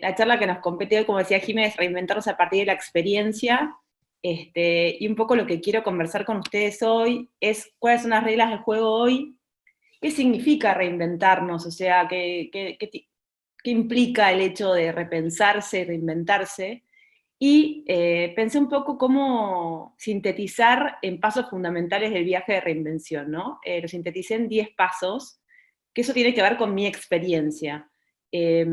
La charla que nos compete hoy, como decía Jiménez, reinventarnos a partir de la experiencia, y un poco lo que quiero conversar con ustedes hoy es cuáles son las reglas del juego hoy, qué significa reinventarnos, o sea, qué implica el hecho de repensarse, reinventarse, y pensé un poco cómo sintetizar en pasos fundamentales del viaje de reinvención, ¿no? Lo sinteticé en 10 pasos, que eso tiene que ver con mi experiencia. Eh,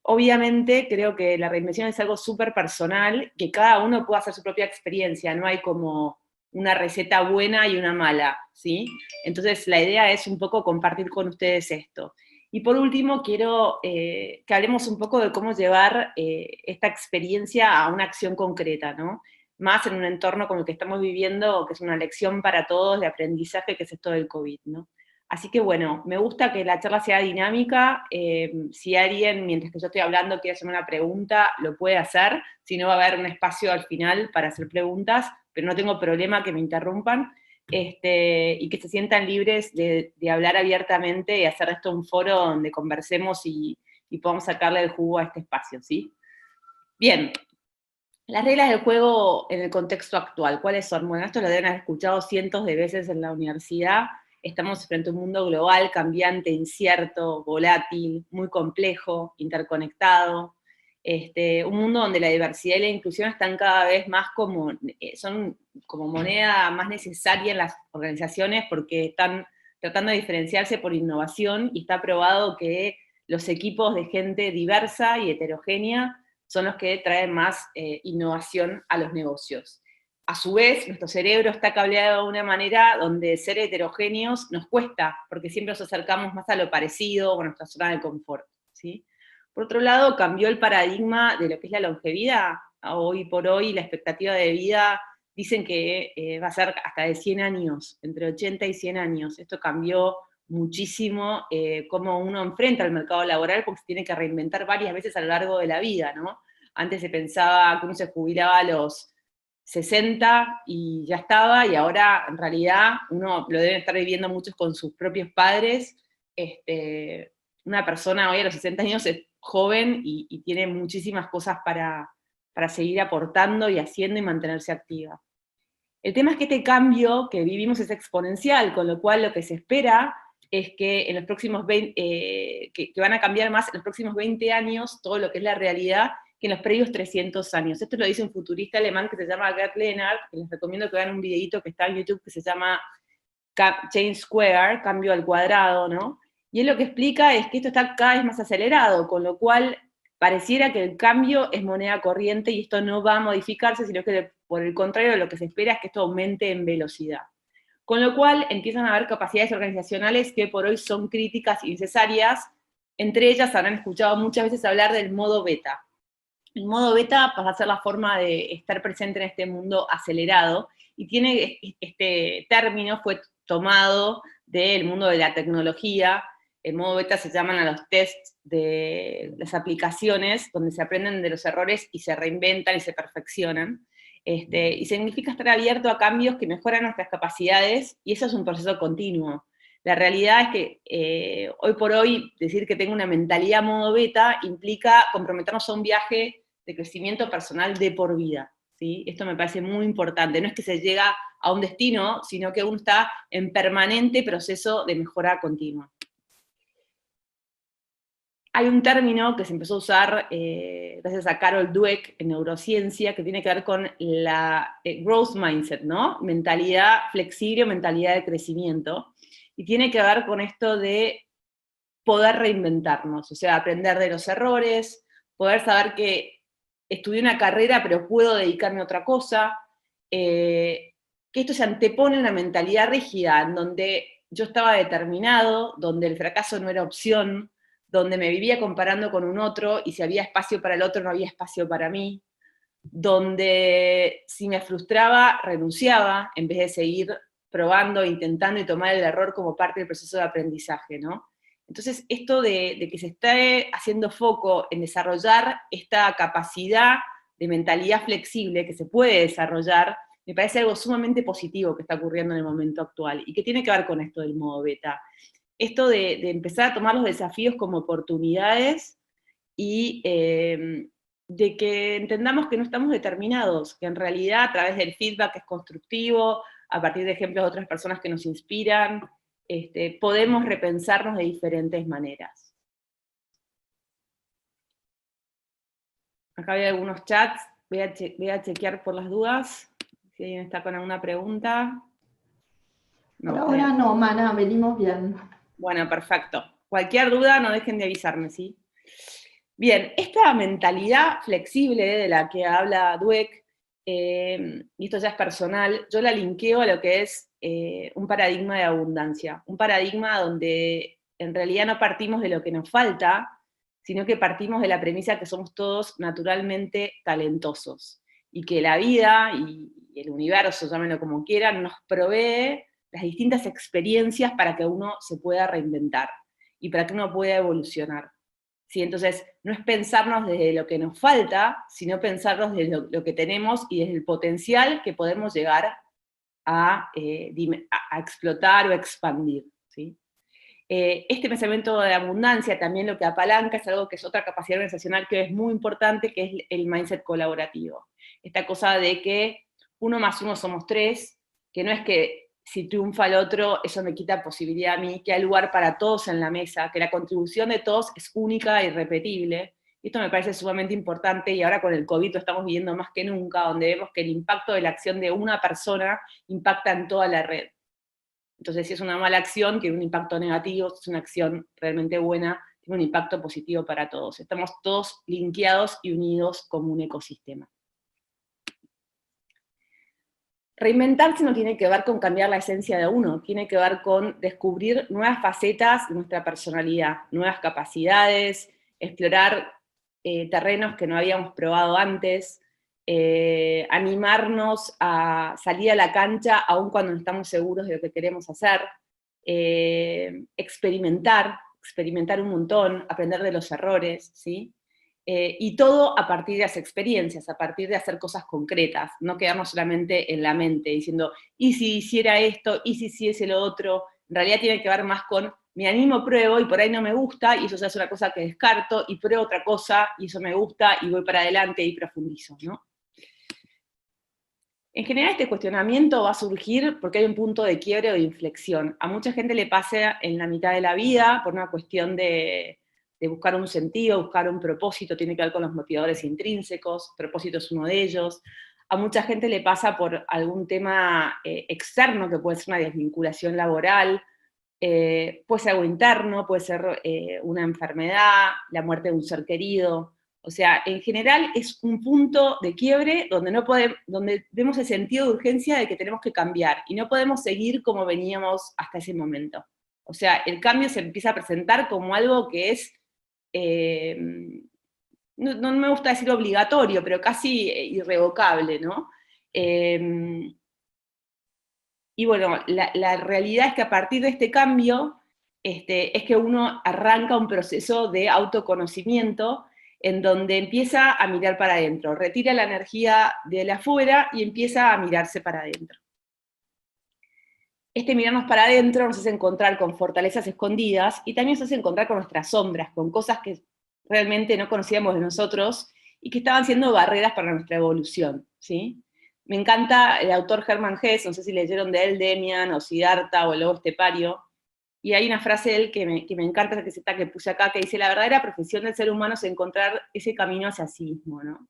Obviamente creo que la reinvención es algo súper personal, que cada uno puede hacer su propia experiencia, no hay como una receta buena y una mala, ¿sí? Entonces la idea es un poco compartir con ustedes esto. Y por último, quiero que hablemos un poco de cómo llevar esta experiencia a una acción concreta, ¿no? Más en un entorno como el que estamos viviendo, que es una lección para todos de aprendizaje, que es esto del COVID, ¿no? Así que bueno, me gusta que la charla sea dinámica. Si alguien, mientras que yo estoy hablando, quiere hacerme una pregunta, lo puede hacer. Si no, va a haber un espacio al final para hacer preguntas, pero no tengo problema que me interrumpan. Y que se sientan libres de hablar abiertamente y hacer esto un foro donde conversemos y podamos sacarle el jugo a este espacio, ¿sí? Bien, las reglas del juego en el contexto actual, ¿cuáles son? Bueno, esto lo deben haber escuchado cientos de veces en la universidad. Estamos frente a un mundo global, cambiante, incierto, volátil, muy complejo, interconectado. Un mundo donde la diversidad y la inclusión están cada vez más son como moneda más necesaria en las organizaciones porque están tratando de diferenciarse por innovación y está probado que los equipos de gente diversa y heterogénea son los que traen más innovación a los negocios. A su vez, nuestro cerebro está cableado de una manera donde ser heterogéneos nos cuesta, porque siempre nos acercamos más a lo parecido o a nuestra zona de confort, ¿sí? Por otro lado, cambió el paradigma de lo que es la longevidad. Hoy por hoy la expectativa de vida dicen que va a ser hasta de 100 años, entre 80 y 100 años. Esto cambió muchísimo cómo uno enfrenta el mercado laboral porque se tiene que reinventar varias veces a lo largo de la vida, ¿no? Antes se pensaba que uno se jubilaba a los 60 y ya estaba, y ahora en realidad uno lo deben estar viviendo muchos con sus propios padres. Una persona hoy a los 60 años es joven y tiene muchísimas cosas para seguir aportando y haciendo y mantenerse activa. El tema es que este cambio que vivimos es exponencial, con lo cual lo que se espera es que en los próximos 20, que van a cambiar más en los próximos 20 años todo lo que es la realidad que en los previos 300 años. Esto lo dice un futurista alemán que se llama Gerd Leonhard, que les recomiendo que vean un videito que está en YouTube que se llama Change Square, cambio al cuadrado, ¿no? Y él lo que explica es que esto está cada vez más acelerado, con lo cual pareciera que el cambio es moneda corriente y esto no va a modificarse, sino que por el contrario lo que se espera es que esto aumente en velocidad. Con lo cual empiezan a haber capacidades organizacionales que por hoy son críticas y necesarias. Entre ellas habrán escuchado muchas veces hablar del modo beta. El modo beta pasa a ser la forma de estar presente en este mundo acelerado, y tiene este término, fue tomado del mundo de la tecnología. El modo beta se llaman a los tests de las aplicaciones, donde se aprenden de los errores y se reinventan y se perfeccionan. Y significa estar abierto a cambios que mejoran nuestras capacidades, y eso es un proceso continuo. La realidad es que hoy por hoy decir que tengo una mentalidad modo beta implica comprometernos a un viaje de crecimiento personal de por vida, ¿sí? Esto me parece muy importante. No es que se llega a un destino, sino que uno está en permanente proceso de mejora continua. Hay un término que se empezó a usar gracias a Carol Dweck en neurociencia, que tiene que ver con la growth mindset, ¿no? Mentalidad flexible o mentalidad de crecimiento. Y tiene que ver con esto de poder reinventarnos, o sea, aprender de los errores, poder saber que estudié una carrera pero puedo dedicarme a otra cosa, que esto se antepone a una mentalidad rígida, en donde yo estaba determinado, donde el fracaso no era opción, donde me vivía comparando con un otro, y si había espacio para el otro no había espacio para mí, donde si me frustraba, renunciaba, en vez de seguir probando, intentando y tomar el error como parte del proceso de aprendizaje, ¿no? Entonces, esto de que se esté haciendo foco en desarrollar esta capacidad de mentalidad flexible que se puede desarrollar, me parece algo sumamente positivo que está ocurriendo en el momento actual y que tiene que ver con esto del modo beta. Esto de empezar a tomar los desafíos como oportunidades y de que entendamos que no estamos determinados, que en realidad a través del feedback que es constructivo, a partir de ejemplos de otras personas que nos inspiran, podemos repensarnos de diferentes maneras. Acá hay algunos chats, voy a chequear por las dudas, si alguien está con alguna pregunta. No, por ahora no, Mana, venimos bien. Bueno, perfecto. Cualquier duda, no dejen de avisarme, ¿sí? Bien, esta mentalidad flexible de la que habla Dweck, y esto ya es personal, yo la linkeo a lo que es un paradigma de abundancia, un paradigma donde en realidad no partimos de lo que nos falta, sino que partimos de la premisa que somos todos naturalmente talentosos, y que la vida y el universo, llámenlo como quieran, nos provee las distintas experiencias para que uno se pueda reinventar, y para que uno pueda evolucionar. ¿Sí? Entonces, no es pensarnos desde lo que nos falta, sino pensarnos desde lo que tenemos y desde el potencial que podemos llegar a explotar o expandir. ¿Sí? Este pensamiento de abundancia también lo que apalanca es algo que es otra capacidad organizacional que es muy importante, que es el mindset colaborativo. Esta cosa de que 1 más 1 somos 3, que no es que si triunfa el otro, eso me quita posibilidad a mí, que hay lugar para todos en la mesa, que la contribución de todos es única e irrepetible. Esto me parece sumamente importante, y ahora con el COVID lo estamos viendo más que nunca, donde vemos que el impacto de la acción de una persona impacta en toda la red. Entonces, si es una mala acción, tiene un impacto negativo; si es una acción realmente buena, tiene un impacto positivo para todos. Estamos todos linkeados y unidos como un ecosistema. Reinventarse no tiene que ver con cambiar la esencia de uno, tiene que ver con descubrir nuevas facetas de nuestra personalidad, nuevas capacidades, explorar terrenos que no habíamos probado antes, animarnos a salir a la cancha aun cuando no estamos seguros de lo que queremos hacer, experimentar un montón, aprender de los errores, ¿sí? Y todo a partir de las experiencias, a partir de hacer cosas concretas, no quedarnos solamente en la mente diciendo, ¿y si hiciera esto? ¿Y si hiciese lo otro? En realidad tiene que ver más con, me animo, pruebo, y por ahí no me gusta, y eso ya es una cosa que descarto, y pruebo otra cosa, y eso me gusta, y voy para adelante y profundizo, ¿no? En general este cuestionamiento va a surgir porque hay un punto de quiebre o de inflexión. A mucha gente le pasa en la mitad de la vida por una cuestión de buscar un sentido, buscar un propósito, tiene que ver con los motivadores intrínsecos, propósito es uno de ellos. A mucha gente le pasa por algún tema externo, que puede ser una desvinculación laboral, puede ser algo interno, puede ser una enfermedad, la muerte de un ser querido. O sea, en general es un punto de quiebre donde vemos el sentido de urgencia de que tenemos que cambiar, y no podemos seguir como veníamos hasta ese momento. O sea, el cambio se empieza a presentar como algo que es, no me gusta decir obligatorio, pero casi irrevocable, ¿no? Y bueno, la realidad es que a partir de este cambio, es que uno arranca un proceso de autoconocimiento en donde empieza a mirar para adentro, retira la energía de la afuera y empieza a mirarse para adentro. Este mirarnos para adentro nos hace encontrar con fortalezas escondidas, y también nos hace encontrar con nuestras sombras, con cosas que realmente no conocíamos de nosotros y que estaban siendo barreras para nuestra evolución, ¿sí? Me encanta el autor Hermann Hesse, no sé si leyeron de él, Demian o Siddhartha o el Lobo Estepario, y hay una frase de él que me encanta, que puse acá, que dice: la verdadera profesión del ser humano es encontrar ese camino hacia sí mismo, ¿no?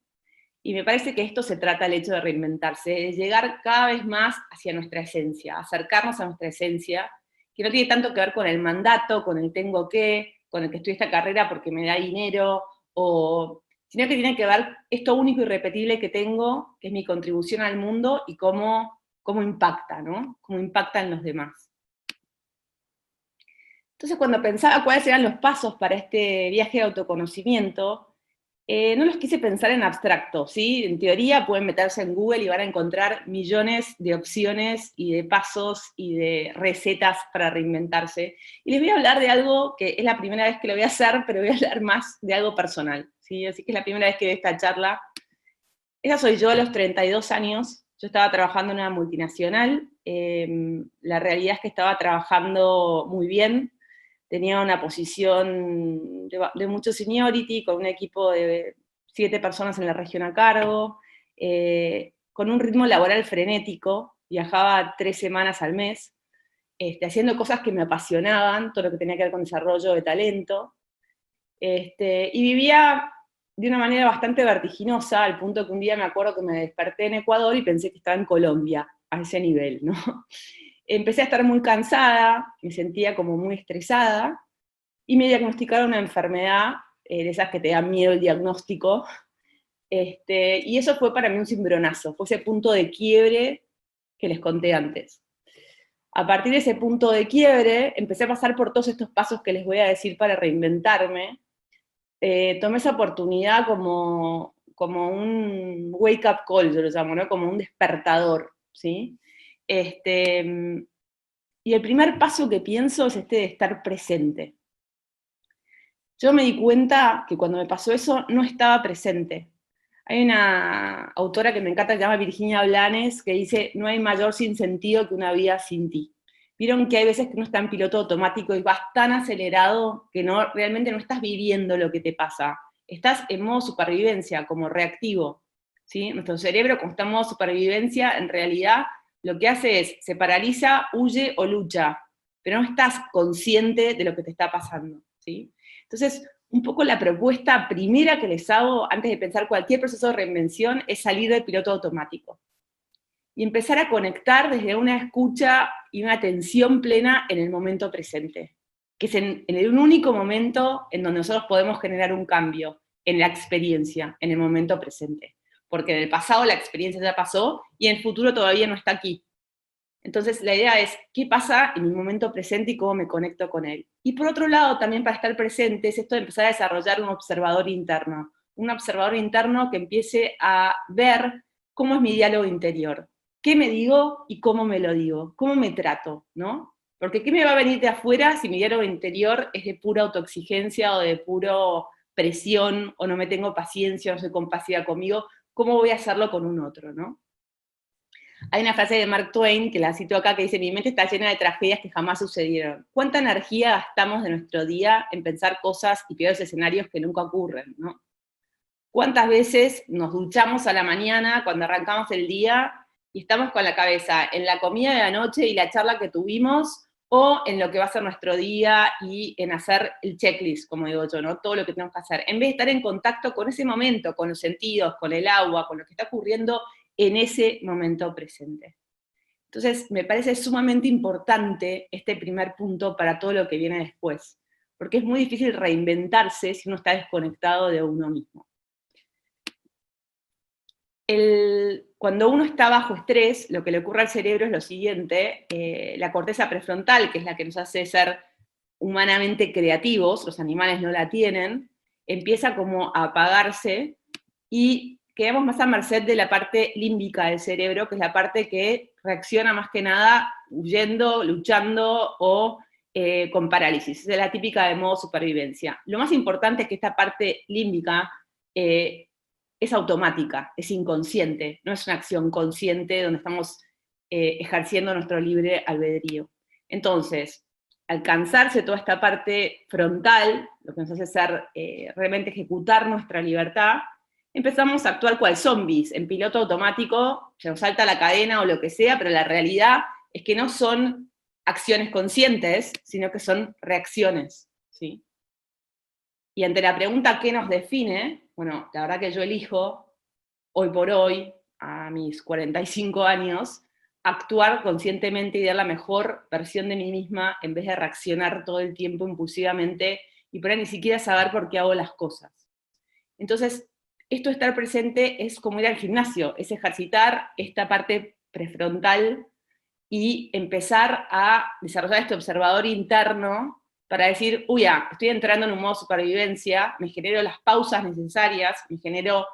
Y me parece que esto se trata el hecho de reinventarse, de llegar cada vez más hacia nuestra esencia, acercarnos a nuestra esencia, que no tiene tanto que ver con el mandato, con el tengo que, con el que estudié esta carrera porque me da dinero, sino que tiene que ver esto único y irrepetible que tengo, que es mi contribución al mundo, y cómo impacta, ¿no? Cómo impacta en los demás. Entonces, cuando pensaba cuáles eran los pasos para este viaje de autoconocimiento, no los quise pensar en abstracto, ¿sí? En teoría pueden meterse en Google y van a encontrar millones de opciones y de pasos y de recetas para reinventarse. Y les voy a hablar de algo que es la primera vez que lo voy a hacer, pero voy a hablar más de algo personal, ¿sí? Así que es la primera vez que doy esta charla. Esa soy yo a los 32 años. Yo estaba trabajando en una multinacional. La realidad es que estaba trabajando muy bien, tenía una posición de mucho seniority, con un equipo de 7 personas en la región a cargo, con un ritmo laboral frenético, viajaba 3 semanas al mes, haciendo cosas que me apasionaban, todo lo que tenía que ver con desarrollo de talento, y vivía de una manera bastante vertiginosa, al punto que un día me acuerdo que me desperté en Ecuador y pensé que estaba en Colombia, a ese nivel, ¿no? Empecé a estar muy cansada, me sentía como muy estresada, y me diagnosticaron una enfermedad, de esas que te dan miedo el diagnóstico, y eso fue para mí un cimbronazo, fue ese punto de quiebre que les conté antes. A partir de ese punto de quiebre, empecé a pasar por todos estos pasos que les voy a decir para reinventarme. Tomé esa oportunidad como un wake-up call, yo lo llamo, ¿no? Como un despertador, ¿sí? Y el primer paso que pienso es de estar presente. Yo me di cuenta que cuando me pasó eso no estaba presente. Hay una autora que me encanta que se llama Virginia Blanes, que dice, no hay mayor sinsentido que una vida sin ti. Vieron que hay veces que uno está en piloto automático y vas tan acelerado que realmente no estás viviendo lo que te pasa. Estás en modo supervivencia, como reactivo, ¿sí? Nuestro cerebro, como está en modo supervivencia, en realidad lo que hace es, se paraliza, huye o lucha, pero no estás consciente de lo que te está pasando, ¿sí? Entonces, un poco la propuesta primera que les hago antes de pensar cualquier proceso de reinvención es salir del piloto automático y empezar a conectar desde una escucha y una atención plena en el momento presente, que es en el único momento en donde nosotros podemos generar un cambio, en la experiencia, en el momento presente. Porque en el pasado la experiencia ya pasó y en el futuro todavía no está aquí. Entonces la idea es, ¿qué pasa en mi momento presente y cómo me conecto con él? Y por otro lado, también para estar presente, es esto de empezar a desarrollar un observador interno que empiece a ver cómo es mi diálogo interior, qué me digo y cómo me lo digo, cómo me trato, ¿no? Porque ¿qué me va a venir de afuera si mi diálogo interior es de pura autoexigencia o de puro presión, o no me tengo paciencia, no soy compasiva conmigo? ¿Cómo voy a hacerlo con un otro, no? Hay una frase de Mark Twain, que la cito acá, que dice, mi mente está llena de tragedias que jamás sucedieron. ¿Cuánta energía gastamos de nuestro día en pensar cosas y peores escenarios que nunca ocurren, ¿no? ¿Cuántas veces nos duchamos a la mañana cuando arrancamos el día y estamos con la cabeza en la comida de la noche y la charla que tuvimos, o en lo que va a ser nuestro día y en hacer el checklist, como digo yo, ¿no? Todo lo que tenemos que hacer, en vez de estar en contacto con ese momento, con los sentidos, con el agua, con lo que está ocurriendo en ese momento presente. Entonces, me parece sumamente importante este primer punto para todo lo que viene después, porque es muy difícil reinventarse si uno está desconectado de uno mismo. Cuando uno está bajo estrés, lo que le ocurre al cerebro es lo siguiente, la corteza prefrontal, que es la que nos hace ser humanamente creativos, los animales no la tienen, empieza como a apagarse y quedamos más a merced de la parte límbica del cerebro, que es la parte que reacciona más que nada huyendo, luchando o con parálisis. Esa es la típica de modo supervivencia. Lo más importante es que esta parte límbica es automática, es inconsciente, no es una acción consciente donde estamos ejerciendo nuestro libre albedrío. Entonces, al cansarse toda esta parte frontal, lo que nos hace ser realmente ejecutar nuestra libertad, empezamos a actuar cual zombies, en piloto automático, se nos salta la cadena o lo que sea, pero la realidad es que no son acciones conscientes, sino que son reacciones, ¿sí? Y ante la pregunta ¿qué nos define? Bueno, la verdad que yo elijo, hoy por hoy, a mis 45 años, actuar conscientemente y dar la mejor versión de mí misma en vez de reaccionar todo el tiempo impulsivamente y por ahí ni siquiera saber por qué hago las cosas. Entonces, esto de estar presente es como ir al gimnasio, es ejercitar esta parte prefrontal y empezar a desarrollar este observador interno para decir, uy, estoy entrando en un modo supervivencia, me genero las pausas necesarias, me genero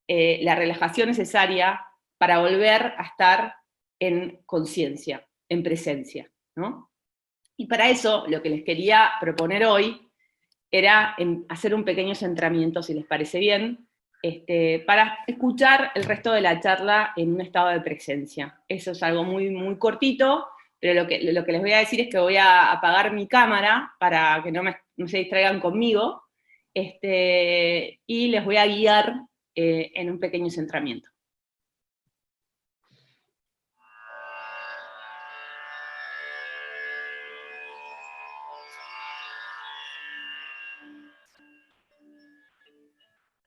la relajación necesaria para volver a estar en conciencia, en presencia, ¿no? Y para eso, lo que les quería proponer hoy era hacer un pequeño centramiento, si les parece bien, para escuchar el resto de la charla en un estado de presencia. Eso es algo muy, muy cortito, pero lo que les voy a decir es que voy a apagar mi cámara para que no se distraigan conmigo, y les voy a guiar en un pequeño centramiento.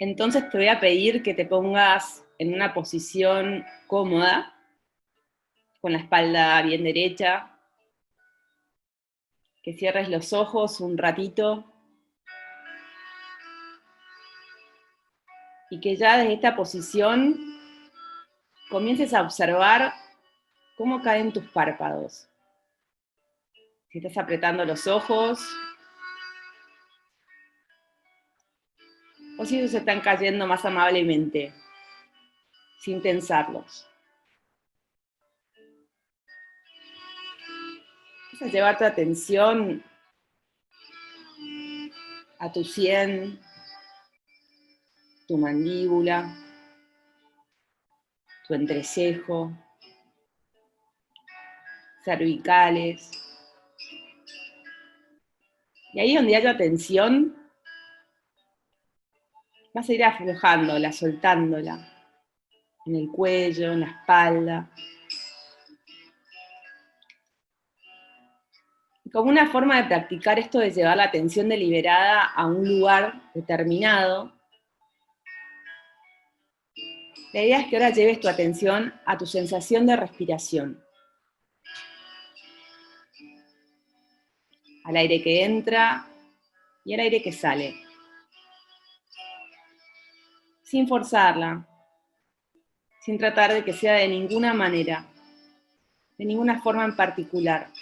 Entonces te voy a pedir que te pongas en una posición cómoda, con la espalda bien derecha, que cierres los ojos un ratito, y que ya desde esta posición comiences a observar cómo caen tus párpados. Si estás apretando los ojos, o si ellos están cayendo más amablemente, sin tensarlos. Vas a llevar tu atención a tu sien, tu mandíbula, tu entrecejo, cervicales. Y ahí donde haya tensión, vas a ir aflojándola, soltándola, en el cuello, en la espalda. Y como una forma de practicar esto de llevar la atención deliberada a un lugar determinado, la idea es que ahora lleves tu atención a tu sensación de respiración. Al aire que entra y al aire que sale. Sin forzarla, sin tratar de que sea de ninguna manera, de ninguna forma en particular.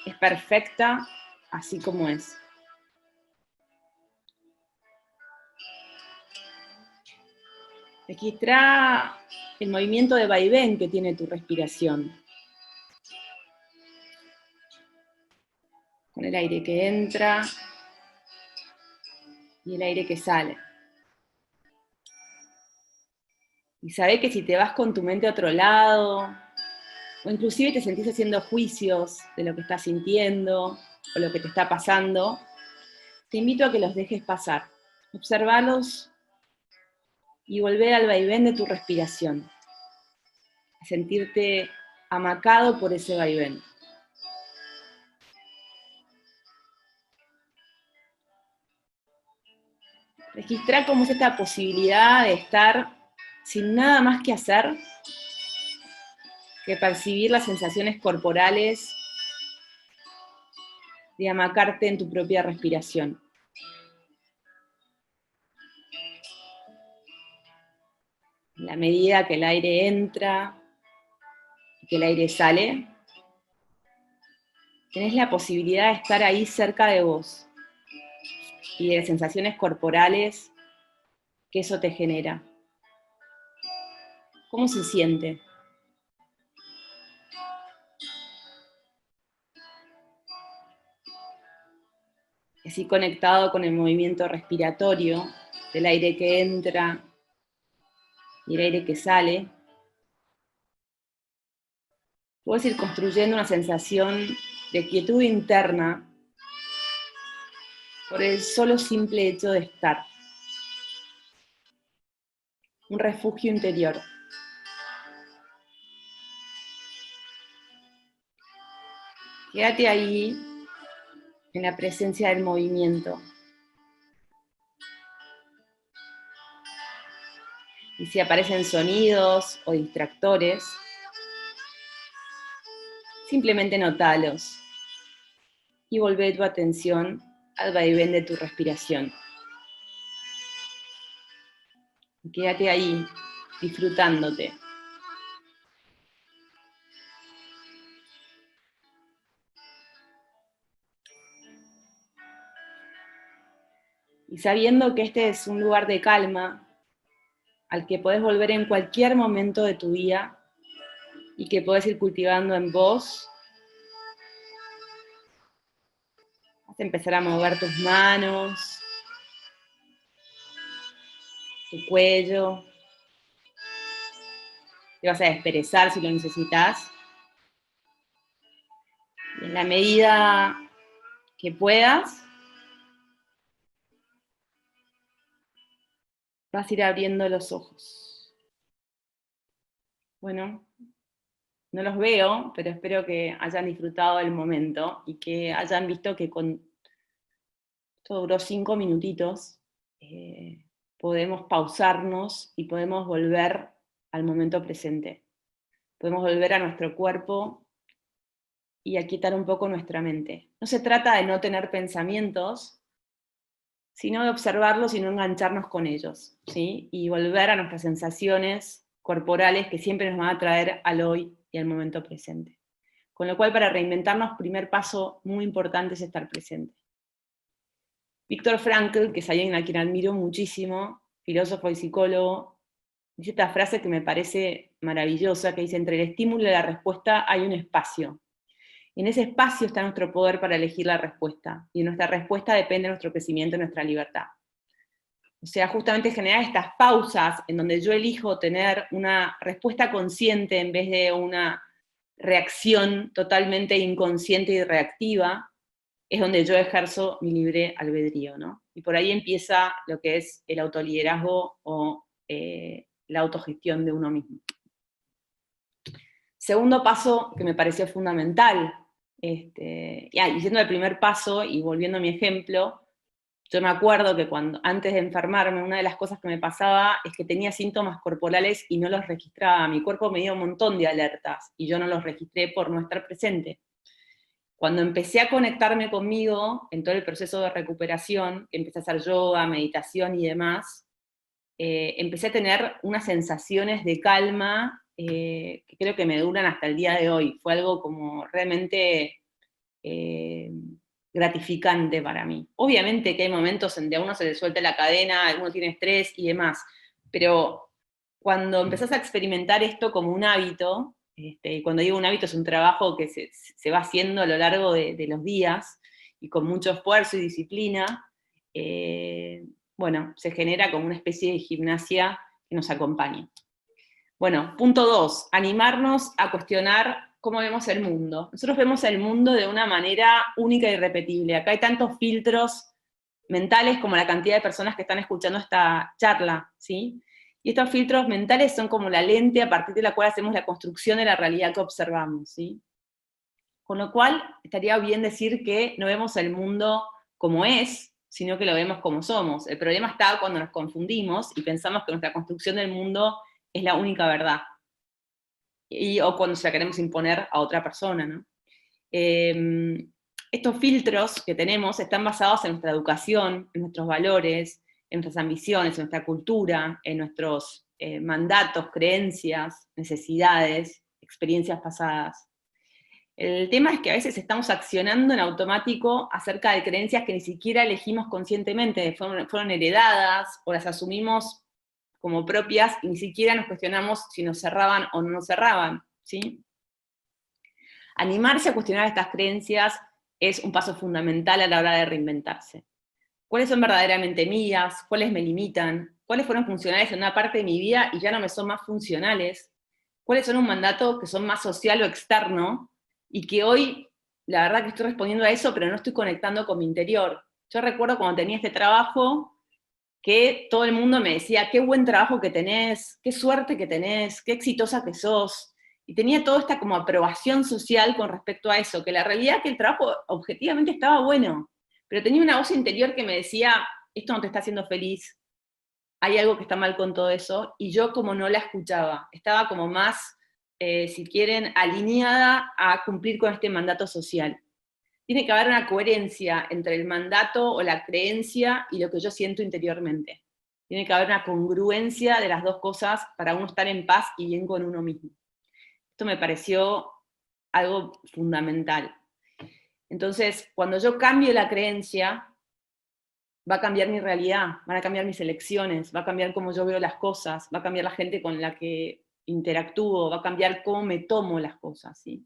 Es perfecta así como es. Registra el movimiento de vaivén que tiene tu respiración. Con el aire que entra y el aire que sale. Y sabe que si te vas con tu mente a otro lado, o inclusive te sentís haciendo juicios de lo que estás sintiendo o lo que te está pasando, te invito a que los dejes pasar. Observalos y volver al vaivén de tu respiración. A sentirte amacado por ese vaivén. Registra cómo es esta posibilidad de estar sin nada más que hacer que percibir las sensaciones corporales, de amacarte en tu propia respiración. En la medida que el aire entra y que el aire sale, tenés la posibilidad de estar ahí cerca de vos y de las sensaciones corporales que eso te genera. ¿Cómo se siente? Así conectado con el movimiento respiratorio del aire que entra y el aire que sale, puedes ir construyendo una sensación de quietud interna por el solo simple hecho de estar. Un refugio interior. Quédate ahí en la presencia del movimiento. Y si aparecen sonidos o distractores, simplemente notalos y volvé tu atención al vaivén de tu respiración. Y quédate ahí, disfrutándote. Y sabiendo que este es un lugar de calma, al que podés volver en cualquier momento de tu día y que podés ir cultivando en vos, vas a empezar a mover tus manos, tu cuello, te vas a desperezar si lo necesitas, En la medida que puedas, vas a ir abriendo los ojos. Bueno, no los veo, pero espero que hayan disfrutado del momento y que hayan visto que esto duró 5 minutitos, podemos pausarnos y podemos volver al momento presente. Podemos volver a nuestro cuerpo y aquietar un poco nuestra mente. No se trata de no tener pensamientos, sino de observarlos y no engancharnos con ellos, ¿sí? Y volver a nuestras sensaciones corporales que siempre nos van a traer al hoy y al momento presente. Con lo cual, para reinventarnos, primer paso muy importante es estar presente. Viktor Frankl, que es alguien a quien admiro muchísimo, filósofo y psicólogo, dice esta frase que me parece maravillosa, que dice: entre el estímulo y la respuesta hay un espacio. Y en ese espacio está nuestro poder para elegir la respuesta, y de nuestra respuesta depende nuestro crecimiento y nuestra libertad. O sea, justamente generar estas pausas en donde yo elijo tener una respuesta consciente en vez de una reacción totalmente inconsciente y reactiva, es donde yo ejerzo mi libre albedrío, ¿no? Y por ahí empieza lo que es el autoliderazgo o la autogestión de uno mismo. Segundo paso que me pareció fundamental, y siendo el primer paso, y volviendo a mi ejemplo, yo me acuerdo que antes de enfermarme, una de las cosas que me pasaba es que tenía síntomas corporales y no los registraba. Mi cuerpo me dio un montón de alertas, y yo no los registré por no estar presente. Cuando empecé a conectarme conmigo en todo el proceso de recuperación, que empecé a hacer yoga, meditación y demás, empecé a tener unas sensaciones de calma que creo que me duran hasta el día de hoy. Fue algo como realmente gratificante para mí. Obviamente que hay momentos en que a uno se le suelta la cadena, uno tiene estrés y demás, pero cuando empezás a experimentar esto como un hábito, y cuando digo un hábito es un trabajo que se va haciendo a lo largo de los días, y con mucho esfuerzo y disciplina, bueno, se genera como una especie de gimnasia que nos acompaña. Bueno, punto 2, animarnos a cuestionar cómo vemos el mundo. Nosotros vemos el mundo de una manera única y irrepetible. Acá hay tantos filtros mentales como la cantidad de personas que están escuchando esta charla, ¿sí? Y estos filtros mentales son como la lente a partir de la cual hacemos la construcción de la realidad que observamos, ¿sí? Con lo cual, estaría bien decir que no vemos el mundo como es, sino que lo vemos como somos. El problema está cuando nos confundimos y pensamos que nuestra construcción del mundo es la única verdad. O cuando se la queremos imponer a otra persona, ¿no? Estos filtros que tenemos están basados en nuestra educación, en nuestros valores, en nuestras ambiciones, en nuestra cultura, en nuestros mandatos, creencias, necesidades, experiencias pasadas. El tema es que a veces estamos accionando en automático acerca de creencias que ni siquiera elegimos conscientemente, fueron heredadas o las asumimos como propias y ni siquiera nos cuestionamos si nos cerraban o no nos cerraban, ¿sí? Animarse a cuestionar estas creencias es un paso fundamental a la hora de reinventarse. ¿Cuáles son verdaderamente mías? ¿Cuáles me limitan? ¿Cuáles fueron funcionales en una parte de mi vida y ya no me son más funcionales? ¿Cuáles son un mandato que son más social o externo? Y que hoy, la verdad que estoy respondiendo a eso, pero no estoy conectando con mi interior. Yo recuerdo cuando tenía este trabajo, que todo el mundo me decía: qué buen trabajo que tenés, qué suerte que tenés, qué exitosa que sos. Y tenía toda esta como aprobación social con respecto a eso, que la realidad es que el trabajo objetivamente estaba bueno, pero tenía una voz interior que me decía: esto no te está haciendo feliz, hay algo que está mal con todo eso, y yo como no la escuchaba, estaba como más, si quieren, alineada a cumplir con este mandato social. Tiene que haber una coherencia entre el mandato o la creencia y lo que yo siento interiormente. Tiene que haber una congruencia de las dos cosas para uno estar en paz y bien con uno mismo. Esto me pareció algo fundamental. Entonces, cuando yo cambio la creencia, va a cambiar mi realidad, van a cambiar mis elecciones, va a cambiar cómo yo veo las cosas, va a cambiar la gente con la que interactúo, va a cambiar cómo me tomo las cosas, ¿sí?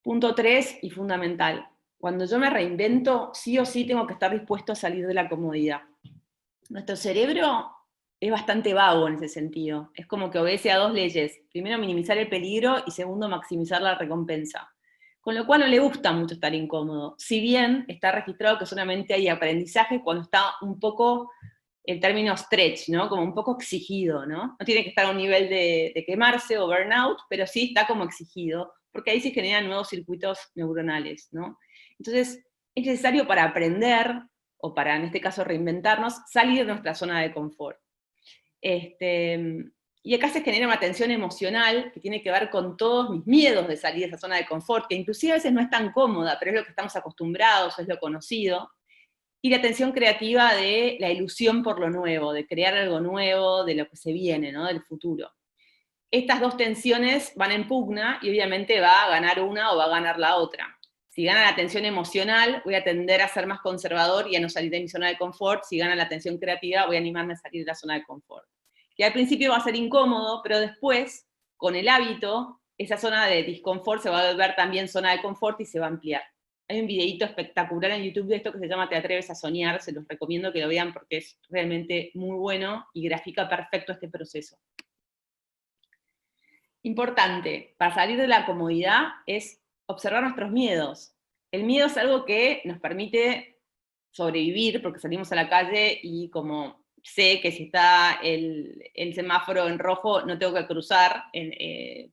Punto 3, y fundamental. Cuando yo me reinvento, sí o sí tengo que estar dispuesto a salir de la comodidad. Nuestro cerebro es bastante vago en ese sentido. Es como que obedece a dos leyes. Primero, minimizar el peligro, y segundo, maximizar la recompensa. Con lo cual no le gusta mucho estar incómodo, si bien está registrado que solamente hay aprendizaje cuando está un poco, el término stretch, ¿no? Como un poco exigido, ¿no? No tiene que estar a un nivel de quemarse o burnout, pero sí está como exigido, porque ahí se generan nuevos circuitos neuronales, ¿no? Entonces, es necesario para aprender, o para, en este caso, reinventarnos, salir de nuestra zona de confort. Y acá se genera una tensión emocional que tiene que ver con todos mis miedos de salir de esa zona de confort, que inclusive a veces no es tan cómoda, pero es lo que estamos acostumbrados, es lo conocido, y la tensión creativa de la ilusión por lo nuevo, de crear algo nuevo, de lo que se viene, ¿no? Del futuro. Estas dos tensiones van en pugna y obviamente va a ganar una o va a ganar la otra. Si gana la tensión emocional, voy a tender a ser más conservador y a no salir de mi zona de confort. Si gana la tensión creativa, voy a animarme a salir de la zona de confort. Que al principio va a ser incómodo, pero después, con el hábito, esa zona de disconfort se va a volver también zona de confort y se va a ampliar. Hay un videíto espectacular en YouTube de esto que se llama Te atreves a soñar, se los recomiendo que lo vean porque es realmente muy bueno y grafica perfecto este proceso. Importante, para salir de la comodidad es observar nuestros miedos. El miedo es algo que nos permite sobrevivir, porque salimos a la calle y como sé que si está el semáforo en rojo no tengo que cruzar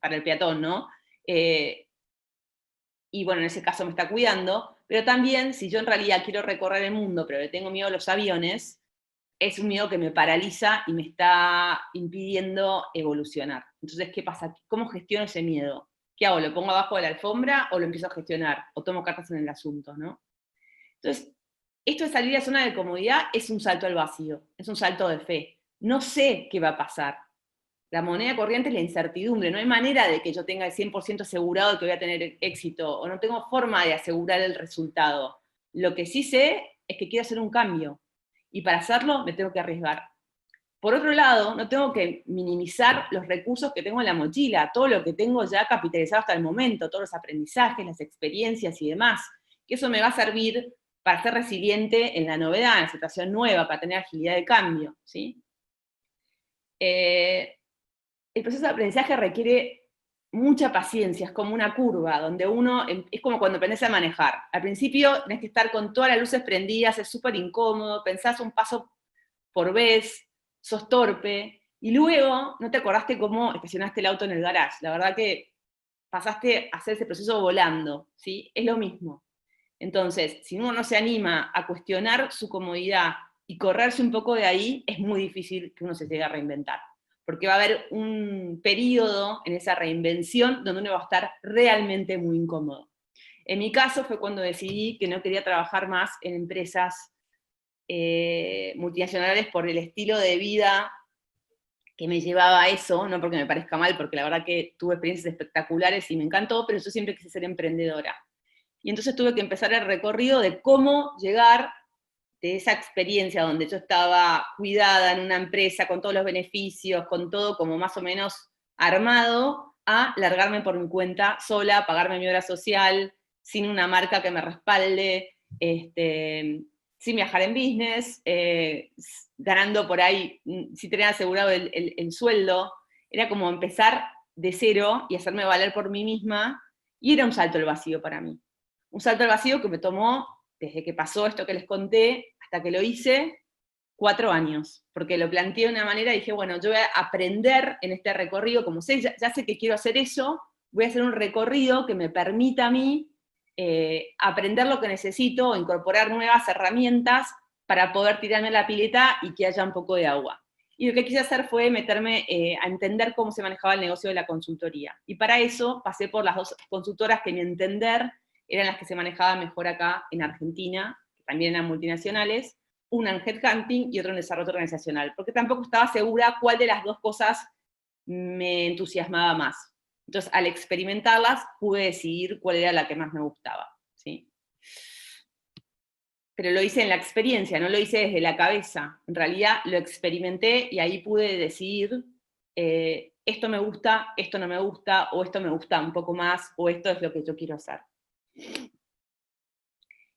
para el peatón, ¿no? Y bueno, en ese caso me está cuidando, pero también si yo en realidad quiero recorrer el mundo, pero le tengo miedo a los aviones, es un miedo que me paraliza y me está impidiendo evolucionar. Entonces, ¿qué pasa? ¿Cómo gestiono ese miedo? ¿Qué hago? ¿Lo pongo abajo de la alfombra o lo empiezo a gestionar? ¿O tomo cartas en el asunto, no? Entonces, esto de salir a la zona de comodidad es un salto al vacío, es un salto de fe. No sé qué va a pasar. La moneda corriente es la incertidumbre, no hay manera de que yo tenga el 100% asegurado de que voy a tener éxito, o no tengo forma de asegurar el resultado. Lo que sí sé es que quiero hacer un cambio, y para hacerlo me tengo que arriesgar. Por otro lado, no tengo que minimizar los recursos que tengo en la mochila, todo lo que tengo ya capitalizado hasta el momento, todos los aprendizajes, las experiencias y demás, que eso me va a servir para ser resiliente en la novedad, en la situación nueva, para tener agilidad de cambio, ¿sí? El proceso de aprendizaje requiere mucha paciencia, es como una curva, donde uno, es como cuando aprendes a manejar. Al principio tenés que estar con todas las luces prendidas, es súper incómodo, pensás un paso por vez, sos torpe, y luego no te acordaste cómo estacionaste el auto en el garage. La verdad que pasaste a hacer ese proceso volando, ¿sí? Es lo mismo. Entonces, si uno no se anima a cuestionar su comodidad y correrse un poco de ahí, es muy difícil que uno se llegue a reinventar. Porque va a haber un periodo en esa reinvención donde uno va a estar realmente muy incómodo. En mi caso fue cuando decidí que no quería trabajar más en empresas multinacionales por el estilo de vida que me llevaba a eso, no porque me parezca mal, porque la verdad que tuve experiencias espectaculares y me encantó, pero yo siempre quise ser emprendedora. Y entonces tuve que empezar el recorrido de cómo llegar de esa experiencia donde yo estaba cuidada en una empresa con todos los beneficios, con todo como más o menos armado, a largarme por mi cuenta sola, pagarme mi hora social, sin una marca que me respalde, sin viajar en business, ganando por ahí, sin tener asegurado el sueldo. Era como empezar de cero y hacerme valer por mí misma, y era un salto al vacío para mí. Un salto al vacío que me tomó, desde que pasó esto que les conté, hasta que lo hice, 4 años, porque lo planteé de una manera y dije, bueno, yo voy a aprender en este recorrido, como sé, ya sé que quiero hacer eso, voy a hacer un recorrido que me permita a mí aprender lo que necesito, incorporar nuevas herramientas para poder tirarme a la pileta y que haya un poco de agua. Y lo que quise hacer fue meterme a entender cómo se manejaba el negocio de la consultoría. Y para eso pasé por las 2 consultoras que, en mi entender, eran las que se manejaban mejor acá en Argentina, que también eran multinacionales, una en headhunting y otra en desarrollo organizacional, porque tampoco estaba segura cuál de las 2 cosas me entusiasmaba más. Entonces, al experimentarlas, pude decidir cuál era la que más me gustaba, ¿sí? Pero lo hice en la experiencia, no lo hice desde la cabeza. En realidad lo experimenté y ahí pude decidir, esto me gusta, esto no me gusta, o esto me gusta un poco más, o esto es lo que yo quiero hacer.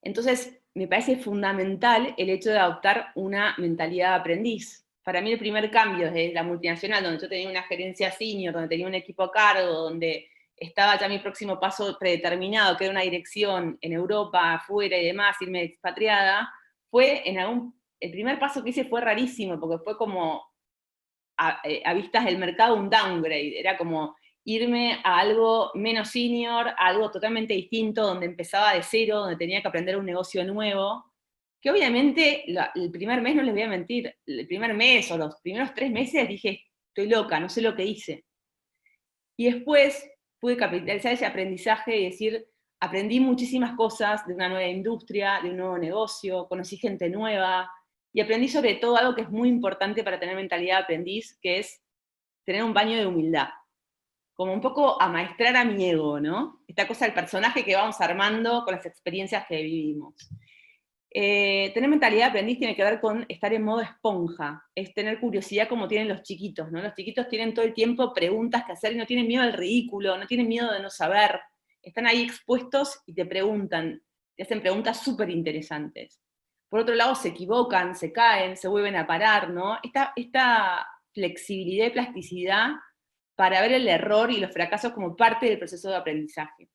Entonces, me parece fundamental el hecho de adoptar una mentalidad de aprendiz. Para mí el primer cambio desde la multinacional, donde yo tenía una gerencia senior, donde tenía un equipo a cargo, donde estaba ya mi próximo paso predeterminado, que era una dirección en Europa, afuera y demás, irme expatriada, el primer paso que hice fue rarísimo, porque fue como, a vistas del mercado, un downgrade, era como irme a algo menos senior, a algo totalmente distinto, donde empezaba de cero, donde tenía que aprender un negocio nuevo, que obviamente el primer mes, no les voy a mentir, el primer mes o los primeros 3 meses dije, estoy loca, no sé lo que hice. Y después pude capitalizar ese aprendizaje y decir, aprendí muchísimas cosas de una nueva industria, de un nuevo negocio, conocí gente nueva, y aprendí sobre todo algo que es muy importante para tener mentalidad de aprendiz, que es tener un baño de humildad. Como un poco amaestrar a mi ego, ¿no? Esta cosa del personaje que vamos armando con las experiencias que vivimos. Tener mentalidad de aprendiz tiene que ver con estar en modo esponja, es tener curiosidad como tienen los chiquitos, ¿no? Los chiquitos tienen todo el tiempo preguntas que hacer y no tienen miedo al ridículo, no tienen miedo de no saber, están ahí expuestos y te preguntan, te hacen preguntas súper interesantes. Por otro lado, se equivocan, se caen, se vuelven a parar, ¿no? Esta flexibilidad y plasticidad para ver el error y los fracasos como parte del proceso de aprendizaje.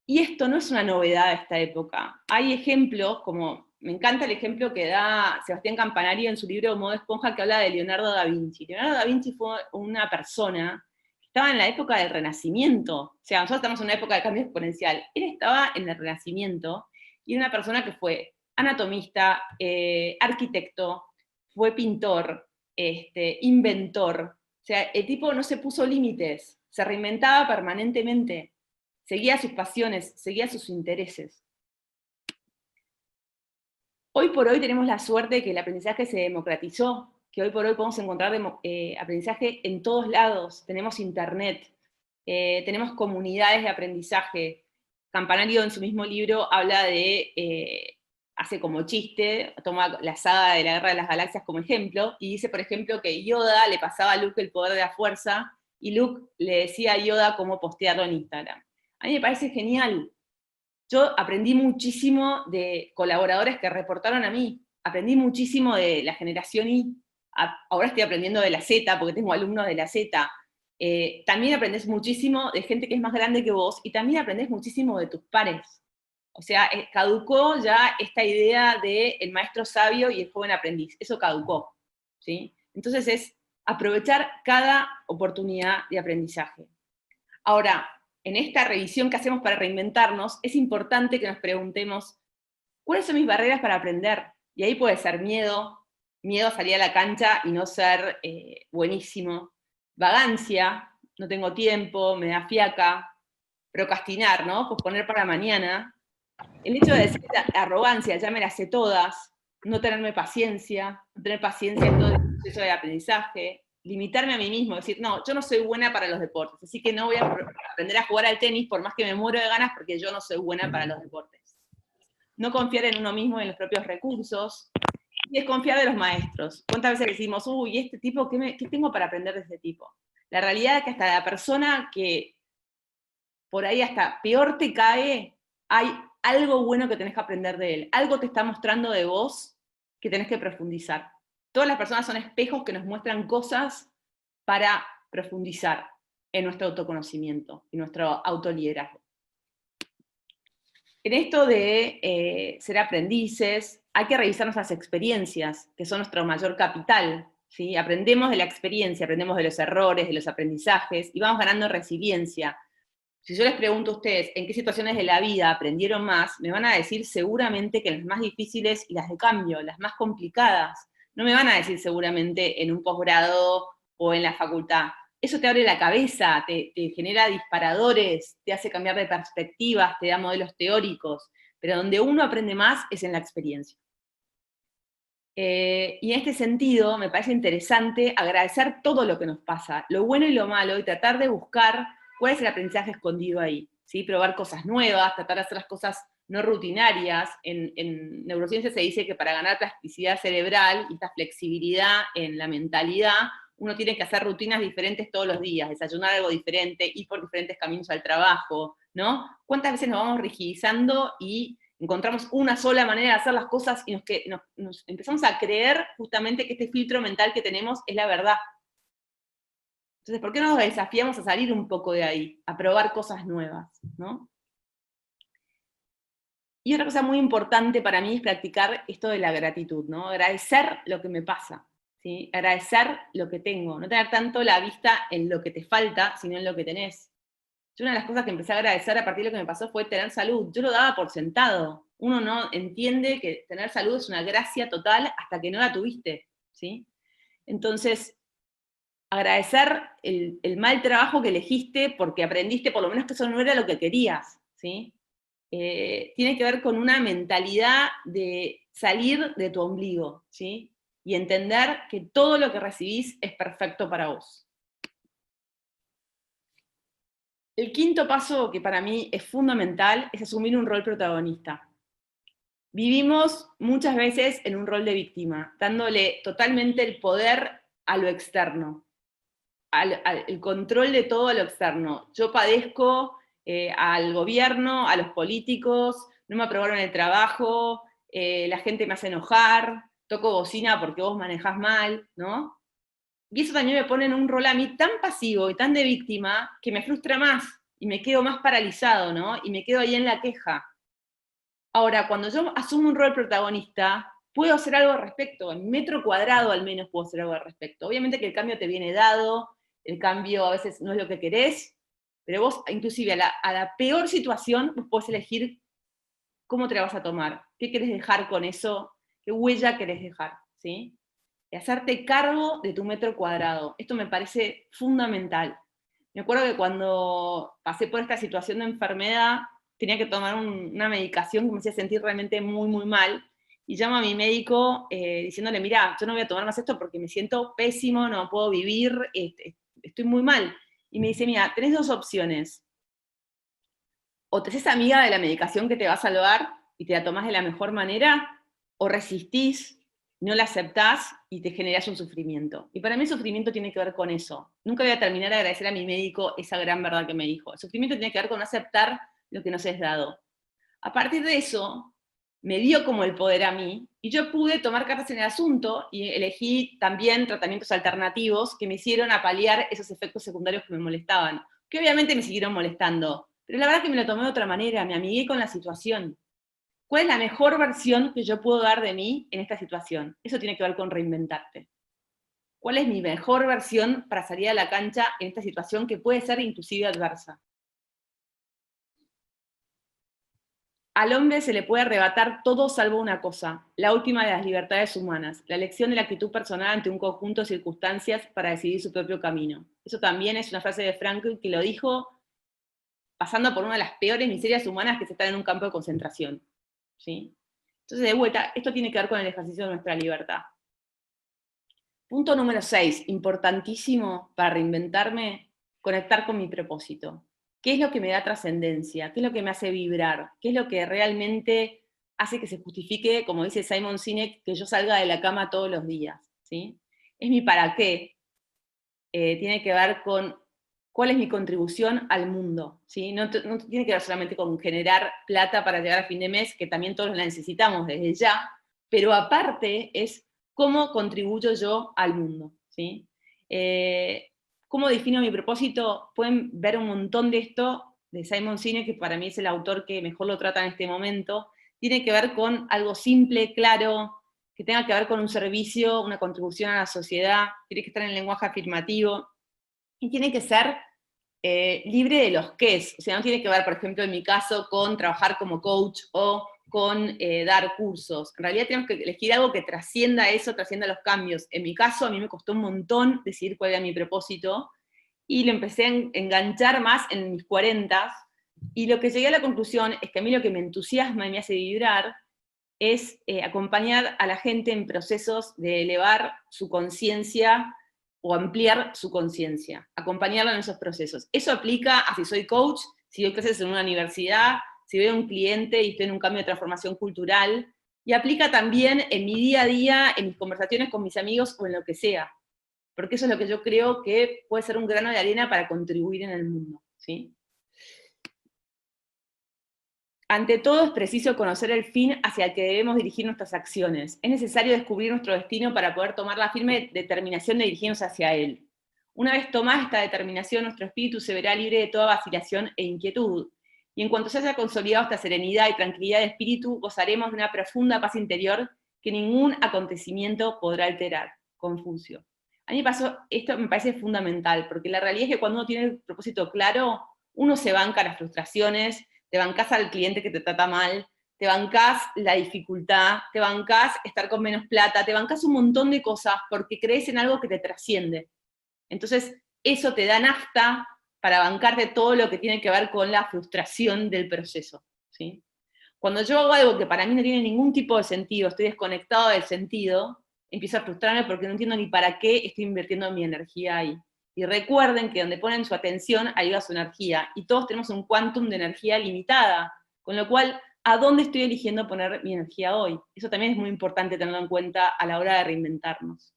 Y esto no es una novedad de esta época. Hay ejemplos, como me encanta el ejemplo que da Sebastián Campanario en su libro Modo Esponja, que habla de Leonardo da Vinci. Leonardo da Vinci fue una persona que estaba en la época del Renacimiento. O sea, nosotros estamos en una época de cambio exponencial. Él estaba en el Renacimiento y era una persona que fue anatomista, arquitecto, fue pintor, inventor. O sea, el tipo no se puso límites, se reinventaba permanentemente. Seguía sus pasiones, seguía sus intereses. Hoy por hoy tenemos la suerte de que el aprendizaje se democratizó, que hoy por hoy podemos encontrar aprendizaje en todos lados. Tenemos internet, tenemos comunidades de aprendizaje. Campanario en su mismo libro habla de, hace como chiste, toma la saga de la Guerra de las Galaxias como ejemplo, y dice, por ejemplo, que Yoda le pasaba a Luke el poder de la fuerza, y Luke le decía a Yoda cómo postearlo en Instagram. A mí me parece genial. Yo aprendí muchísimo de colaboradores que reportaron a mí, aprendí muchísimo de la generación Y, ahora estoy aprendiendo de la Z, porque tengo alumnos de la Z. También aprendes muchísimo de gente que es más grande que vos, y también aprendes muchísimo de tus pares. O sea, caducó ya esta idea de el maestro sabio y el joven aprendiz, eso caducó, ¿sí? Entonces es aprovechar cada oportunidad de aprendizaje. Ahora, en esta revisión que hacemos para reinventarnos, es importante que nos preguntemos, ¿cuáles son mis barreras para aprender? Y ahí puede ser miedo a salir a la cancha y no ser buenísimo, vagancia, no tengo tiempo, me da fiaca, procrastinar, ¿no? Posponer para mañana. El hecho de decir arrogancia, ya me las sé todas, no tener paciencia en todo el proceso de aprendizaje, limitarme a mí mismo, decir, no, yo no soy buena para los deportes, así que no voy a aprender a jugar al tenis por más que me muero de ganas porque yo no soy buena para los deportes. No confiar en uno mismo, en los propios recursos, y desconfiar de los maestros. ¿Cuántas veces decimos, uy, este tipo, ¿qué tengo para aprender de este tipo? La realidad es que hasta la persona que por ahí hasta peor te cae, hay algo bueno que tenés que aprender de él, algo te está mostrando de vos que tenés que profundizar. Todas las personas son espejos que nos muestran cosas para profundizar en nuestro autoconocimiento y nuestro autoliderazgo. En esto de ser aprendices, hay que revisar nuestras experiencias, que son nuestro mayor capital, ¿sí? Aprendemos de la experiencia, aprendemos de los errores, de los aprendizajes, y vamos ganando resiliencia. Si yo les pregunto a ustedes en qué situaciones de la vida aprendieron más, me van a decir seguramente que las más difíciles y las de cambio, las más complicadas. No me van a decir seguramente en un posgrado o en la facultad. Eso te abre la cabeza, te genera disparadores, te hace cambiar de perspectivas, te da modelos teóricos, pero donde uno aprende más es en la experiencia. Y en este sentido me parece interesante agradecer todo lo que nos pasa, lo bueno y lo malo, y tratar de buscar cuál es el aprendizaje escondido ahí, ¿sí? Probar cosas nuevas, tratar de hacer las cosas no rutinarias. En neurociencia se dice que para ganar plasticidad cerebral y esta flexibilidad en la mentalidad, uno tiene que hacer rutinas diferentes todos los días, desayunar algo diferente, ir por diferentes caminos al trabajo, ¿no? ¿Cuántas veces nos vamos rigidizando y encontramos una sola manera de hacer las cosas y nos empezamos a creer justamente que este filtro mental que tenemos es la verdad? Entonces, ¿por qué no nos desafiamos a salir un poco de ahí, a probar cosas nuevas, ¿no? Y otra cosa muy importante para mí es practicar esto de la gratitud, ¿no? Agradecer lo que me pasa, ¿sí? Agradecer lo que tengo, no tener tanto la vista en lo que te falta, sino en lo que tenés. Yo una de las cosas que empecé a agradecer a partir de lo que me pasó fue tener salud. Yo lo daba por sentado. Uno no entiende que tener salud es una gracia total hasta que no la tuviste, ¿sí? Entonces, agradecer el mal trabajo que elegiste porque aprendiste por lo menos que eso no era lo que querías, ¿sí? Tiene que ver con una mentalidad de salir de tu ombligo, ¿sí? Y entender que todo lo que recibís es perfecto para vos. El quinto paso que para mí es fundamental es asumir un rol protagonista. Vivimos muchas veces en un rol de víctima, dándole totalmente el poder a lo externo, el control de todo a lo externo. Yo padezco al gobierno, a los políticos, no me aprobaron el trabajo, la gente me hace enojar, toco bocina porque vos manejás mal, ¿no? Y eso también me pone en un rol a mí tan pasivo y tan de víctima que me frustra más y me quedo más paralizado, ¿no? Y me quedo ahí en la queja. Ahora, cuando yo asumo un rol protagonista, puedo hacer algo al respecto, en metro cuadrado al menos puedo hacer algo al respecto. Obviamente que el cambio te viene dado, el cambio a veces no es lo que querés, pero vos inclusive a la peor situación vos podés elegir cómo te la vas a tomar, qué querés dejar con eso, qué huella querés dejar, ¿sí? Y hacerte cargo de tu metro cuadrado. Esto me parece fundamental. Me acuerdo que cuando pasé por esta situación de enfermedad, tenía que tomar una medicación que me hacía sentir realmente muy, muy mal, y llamo a mi médico diciéndole, mira, yo no voy a tomar más esto porque me siento pésimo, no puedo vivir, estoy muy mal. Y me dice, mira, tenés dos opciones. O te haces amiga de la medicación que te va a salvar y te la tomás de la mejor manera, o resistís, no la aceptás y te generás un sufrimiento. Y para mí el sufrimiento tiene que ver con eso. Nunca voy a terminar de agradecer a mi médico esa gran verdad que me dijo. El sufrimiento tiene que ver con aceptar lo que nos es dado. A partir de eso, me dio como el poder a mí, y yo pude tomar cartas en el asunto y elegí también tratamientos alternativos que me hicieron paliar esos efectos secundarios que me molestaban, que obviamente me siguieron molestando, pero la verdad es que me lo tomé de otra manera, me amigué con la situación. ¿Cuál es la mejor versión que yo puedo dar de mí en esta situación? Eso tiene que ver con reinventarte. ¿Cuál es mi mejor versión para salir a la cancha en esta situación que puede ser inclusive adversa? Al hombre se le puede arrebatar todo salvo una cosa, la última de las libertades humanas, la elección de la actitud personal ante un conjunto de circunstancias para decidir su propio camino. Eso también es una frase de Frankl que lo dijo pasando por una de las peores miserias humanas que se están en un campo de concentración, ¿sí? Entonces, de vuelta, esto tiene que ver con el ejercicio de nuestra libertad. Punto número 6, importantísimo para reinventarme, conectar con mi propósito. ¿Qué es lo que me da trascendencia? ¿Qué es lo que me hace vibrar? ¿Qué es lo que realmente hace que se justifique, como dice Simon Sinek, que yo salga de la cama todos los días? ¿Sí? Es mi para qué. Tiene que ver con cuál es mi contribución al mundo. ¿Sí? No tiene que ver solamente con generar plata para llegar a fin de mes, que también todos la necesitamos desde ya, pero aparte es cómo contribuyo yo al mundo. ¿Sí? ¿Cómo defino mi propósito? Pueden ver un montón de esto de Simon Sinek, que para mí es el autor que mejor lo trata en este momento. Tiene que ver con algo simple, claro, que tenga que ver con un servicio, una contribución a la sociedad, tiene que estar en el lenguaje afirmativo, y tiene que ser libre de los qués. O sea, no tiene que ver, por ejemplo, en mi caso, con trabajar como coach o con dar cursos. En realidad tenemos que elegir algo que trascienda eso, trascienda los cambios. En mi caso, a mí me costó un montón decidir cuál era mi propósito, y lo empecé a enganchar más en mis 40, y lo que llegué a la conclusión es que a mí lo que me entusiasma y me hace vibrar es acompañar a la gente en procesos de elevar su conciencia o ampliar su conciencia, acompañarla en esos procesos. Eso aplica a si soy coach, si doy clases en una universidad, si veo a un cliente y estoy en un cambio de transformación cultural, y aplica también en mi día a día, en mis conversaciones con mis amigos o en lo que sea, porque eso es lo que yo creo que puede ser un grano de arena para contribuir en el mundo, ¿sí? Ante todo es preciso conocer el fin hacia el que debemos dirigir nuestras acciones. Es necesario descubrir nuestro destino para poder tomar la firme determinación de dirigirnos hacia él. Una vez tomada esta determinación, nuestro espíritu se verá libre de toda vacilación e inquietud. Y en cuanto se haya consolidado esta serenidad y tranquilidad de espíritu, gozaremos de una profunda paz interior que ningún acontecimiento podrá alterar. Confucio. A mí esto me parece fundamental, porque la realidad es que cuando uno tiene el propósito claro, uno se banca las frustraciones, te bancás al cliente que te trata mal, te bancás la dificultad, te bancás estar con menos plata, te bancás un montón de cosas porque crees en algo que te trasciende. Entonces, eso te da nafta para bancarte todo lo que tiene que ver con la frustración del proceso, ¿sí? Cuando yo hago algo que para mí no tiene ningún tipo de sentido, estoy desconectado del sentido, empiezo a frustrarme porque no entiendo ni para qué estoy invirtiendo mi energía ahí. Y recuerden que donde ponen su atención, ahí va su energía. Y todos tenemos un quantum de energía limitada, con lo cual, ¿a dónde estoy eligiendo poner mi energía hoy? Eso también es muy importante tenerlo en cuenta a la hora de reinventarnos.